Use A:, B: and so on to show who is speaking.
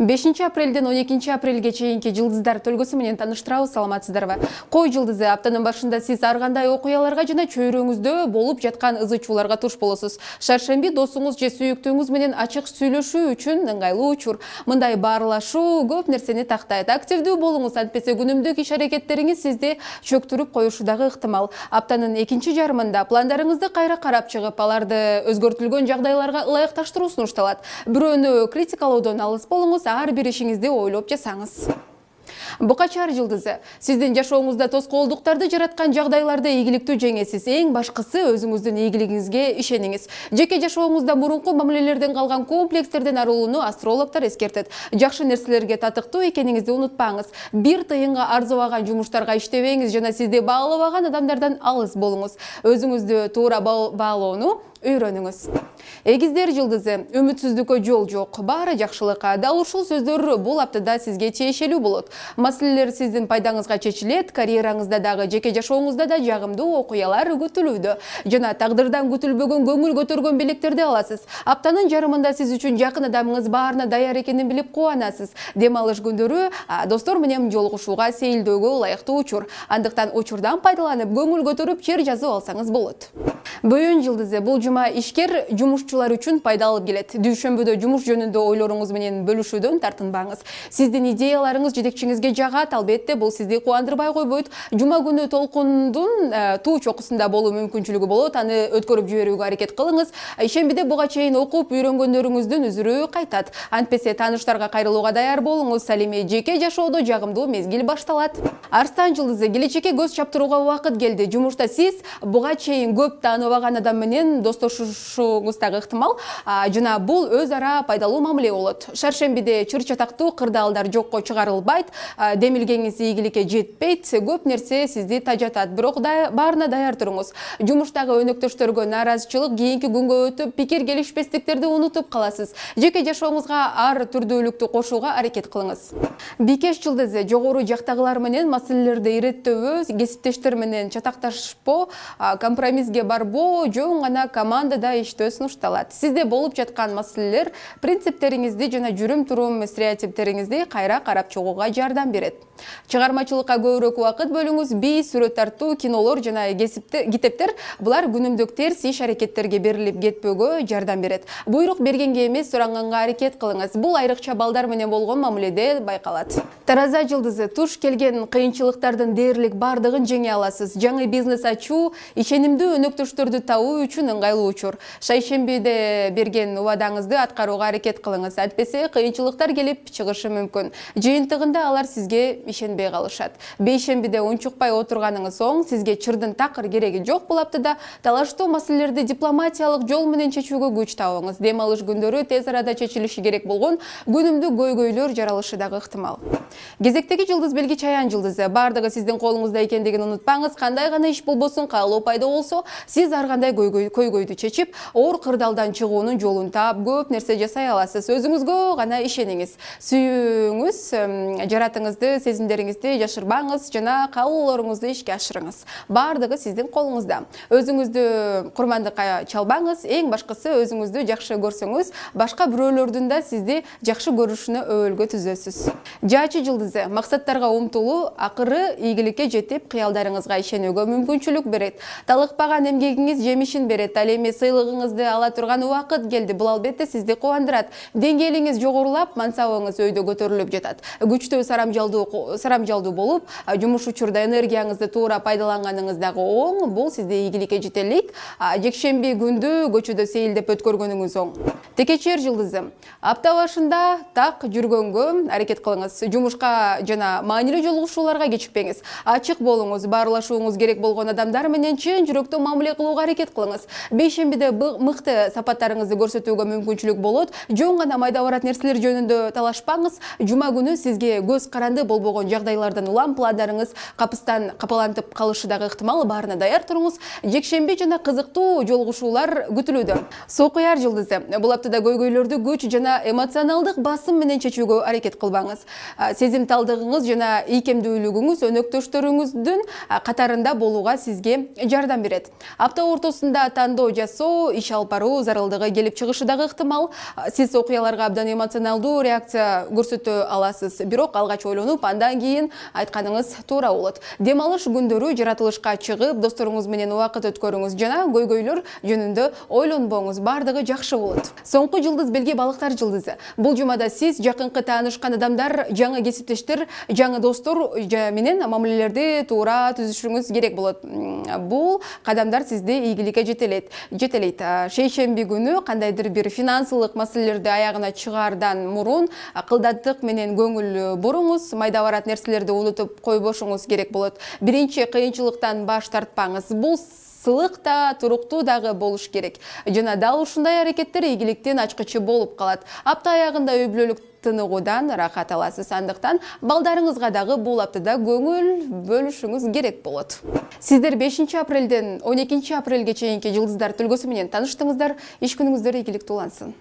A: 5 апрелден 12 апрелге чейинки жылдыздар төлгөсү менен тааныштырабыз, саламатсыздарбы? Кой жылдызы аптанын башында сиз ар кандай окуяларга жана чөйрөңүздө болуп жаткан ызы-чууларга туш болосуз. Шаршемби досуңуз же сүйүктүүңүз менен ачык сүйлөшүү үчүн ыңгайлуу учур. Мындай баарлашуу көп нерсени тактайт. Активдүү болуңуз, антпесе күнүмдүк иш-аракеттериңиз сизди чөктүрүп коюшу дагы ыктымал. Аптанын экинчи жарымында пландарыңызды кайра карап чыгып, аларды өзгөртүлгөн жагдайларга ылайыкташтыруу сунушталат. Бирөөнү критикалоодон алыс болуңуз, ар бир ишиңизди ойлоп жасаңыз. Бука чаар жылдызы. Сиздин жашооңузда тоскоолдуктарды жараткан жагдайларды ийгиликтүү жеңесиз. Эң башкысы өзүңүздүн ийгилигиңизге ишениңиз. Жеке жашооңузда мурунку мамилелерден калган комплекстерден арылууну астрологдор эскертет. Жакшы нерселерге татыктуу экениңизди унутпаңыз. Бир тыйынга арзыбаган жумуштарга иштебеңиз жана сизди баалабаган адамдардан алыс болуңуз. Өзүңүздү туура баалоону үйрөнүңүз. Эгиздер жылдызы. Үмүтсүздүккө жол жок, баары жакшылыкка. Дал ушул сөздөр бул аптада сизге тиешелүү болот. Маселелер сиздин пайдаңызга чечилет, карьераңызда дагы, жеке жашооңузда да жагымдуу окуялар күтүлүүдө. Жана тагдырдан күтүлбөгөн көңүл көтөргөн белектерди аласыз. Аптанын жарымында сиз үчүн жакын адамыңыз баарына даяр экенин билип кубанасыз. Дем алыш күндөрү достор менен жолугушууга, сейилдөөгө ылайыктуу учур. Андыктан учурдан пайдаланып, көңүл көтөрүп, чер жазып алсаңыз болот. Бөйөн жылдызы. Бул жума ишкер жумушчулар үчүн пайда алып келет. Дүйшөмбүдө жумуш жөнүндө ойлоруңуз менен бөлүшүүдөн тартынбаңыз. Сиздин идеяларыңыз жетекчиңизге жагат, албетте бул сизди кубандырбай койбойт. Жума күнү толкундун туу чокусунда болуу мүмкүнчүлүгү болот. Аны өткөрүп жиберүүгө аракет кылыңыз. Ишембиде буга чейин окуп үйрөнгөндөрүңүздүн үзүрү кайтат. Антпесе тааныштарга кайрылууга даяр болуңуз. Ал эми жеке жашоодо жагымдуу мезгил башталат. Арстан жылдызы. Келечекке көз чаптырууга убакыт келди. Жумушта сиз буга чейин көп тааныбаган адам менен достошушуңуз дагы ыктымал, жана бул өз ара пайдалуу мамиле болот. Шаршембиде чыр-чатактуу кырдаалдар жокко чыгарылбайт, демилгеңиз ийгиликке жетпейт, көп нерсе сизди тажатат, бирок баарына даяр туруңуз. Жумуштагы өнөктөштөргө нааразычылык кийинки күнгө өтүп, пикир келишпестиктерди унутуп каласыз. Жеке жашооңузга ар түрдүүлүктү кошууга аракет кылыңыз. Бикеш жылдызы. Жогору жактагылар менен маселелерди иреттөбө, кесиптештер менен чатакташпоо, компромисске барбоо, жөн гана командада иштөө сунушталат. Сизде болуп жаткан маселелер принциптериңизди жана жүрүм-турум стереотиптериңизди кайра карап чыгууга жардам берет. Чыгармачылыкка көбүрөөк убакыт бөлүңүз. Би сүрөт тартуу, кинолор жана китептер булар күнүмдүк терс иш-аракеттерге берилип кетпөөгө жардам берет. Буйрук бергенге эмес, суранганга аракет кылыңыз. Бул айрыкча балдар менен болгон мамиледе байкалат. Тараза жылдызы. Туш келген кыйынчылыктардын дээрлик бардыгын жеңе аласыз. Жаңы бизнес ачуу, ишенимдүү өнөктөштөрдү табуу үчүн ыңгайлуу учур. Шайшембиде берген убадаңызды аткарууга аракет кылыңыз. Антпесе кыйынчылыктар келип чыгышы мүмкүн. Жыйынтыгында алар сизге ишенбей калышат. Бейшембиде унчукпай отурганыңыз оң, сизге чырдын такыр кереги жок. Бул аптада талаштуу маселелерди дипломатиялык жол менен чечүүгө күч табыңыз. Дем алыш күндөрү тез арада чечилиши керек болгон күнүмдүк көйгөйлөр жаралышы дагы ыктымал. Кезектеги жылдыз белги чаян жылдызы. Бардыгы сиздин колуңузда экендигин унутпаңыз. Кандай гана иш болбосун, каалоо пайда болсо, сиз ар кандай көйгөйдү чечип, оор кырдаалдан чыгуунун жолун таап, көп нерсе жасай аласыз. Өзүңүзгө гана ишениңиз. Сүйүүңүз, жаратыңызды, сезимдериңизди жашырбаңыз жана каалоолоруңузду ишке ашырыңыз. Бардыгы сиздин колуңузда. Өзүңүздү курмандыкка чалбаңыз. Эң башкысы, өзүңүздү жакшы көрсөңүз, башка бирөөлөрдүн да сизди жакшы көрүшүнө өбөлгө түзөсүз. Жаачы жылдызы. Максаттарга умтулуу акыры ийгиликке жетип, кыялдарыңызга ишенүүгө мүмкүнчүлүк берет. Талыкпаган эмгегиңиз жемишин берет. Ал эми сыйлыгыңызды ала турган убакыт келди. Бул албетте сизди кубандырат. Деңгээлиңиз жогорулап, мансабыңыз өйдө көтөрүлүп жатат. Күчтүү сарамжалдуу болуп, жумуш учурда энергияңызды туура пайдаланганыңыз дагы оң. Бул сизди ийгиликке жетелейт. Жекшемби күндү көчөдө сейилдеп өткөргөнүңүз оң. Текечер жылдызы. Апта башында так жүргөнгө аракет кылыңыз. Жумушка жана маанилүү жолугушууларга кечикпеңиз. Ачык болуңуз, баарлашууңуз керек болгон адамдар менен чын жүрөктөн мамиле кылууга аракет кылыңыз. Бейшембиде мыкты сапаттарыңызды көрсөтүүгө мүмкүнчүлүк болот. Жөн гана майда барат нерселер жөнүндө талашпаңыз. Жума күнү сизге көз каранды болбогон жагдайлардан улам пландарыңыз капалантып калышы дагы ыктымал. Баарына даяр туруңуз. Жекшемби жана кызыктуу жолугушуулар күтүлүүдө. Сокуяр жылдызы. Бул аптада көйгөйлөрдү күч жана эмоционалдык басым менен чечүүгө аракет кылбаңыз. Сезимталдыгыңыз жана ийкемдүүлүгүңүз өнөктөштөрүңүздүн катарында болууга сизге жардам берет. Апта ортосунда тандоо жасоо, иш алып баруу зарылдыгы келип чыгышы дагы ыктымал. Сиз окуяларга абдан эмоционалдуу реакция көрсөтө аласыз. Бирок алгач ойлонуп, андан кийин айтканыңыз туура болот. Дем алыш күндөрү жаратылышка чыгып, досторуңуз менен убакыт өткөрүңүз жана көйгөйлөр жөнүндө ойлонбоңуз. Бардыгы жакшы болот. Соңку жылдыз белги балыктар жылдызы. Бул жумада сиз жакынкы таанышкан адамдар, жаңы кесиптештер, жаңы достор менен мамилелерди туура түзүшүңүз керек болот. Бул кадамдар сизди ийгиликке жетелейт. Шейшемби күнү кандайдыр бир финансылык маселелерди аягына чыгаардан мурун кылдаттык менен көңүл буруңуз, майда барат нерселерди унутуп койбошуңуз керек болот. Биринчи кыйынчылыктан баш тартпаңыз. Бул сылык да, туруктуу дагы болуш керек. Жана дал ушундай аракеттер ийгиликтин ачкычы болуп калат. Апта аягында үй бүлөлүк тыныгуудан рахат аласыз. Андыктан балдарыңызга дагы бул аптада көңүл бөлүшүңүз керек болот. Сиздер 5 апрелден 12 апрелге чейинки жылдыздар төлгөсү менен тааныштыңыздар. Иш күнүңүздөр ийгиликтүү улансын.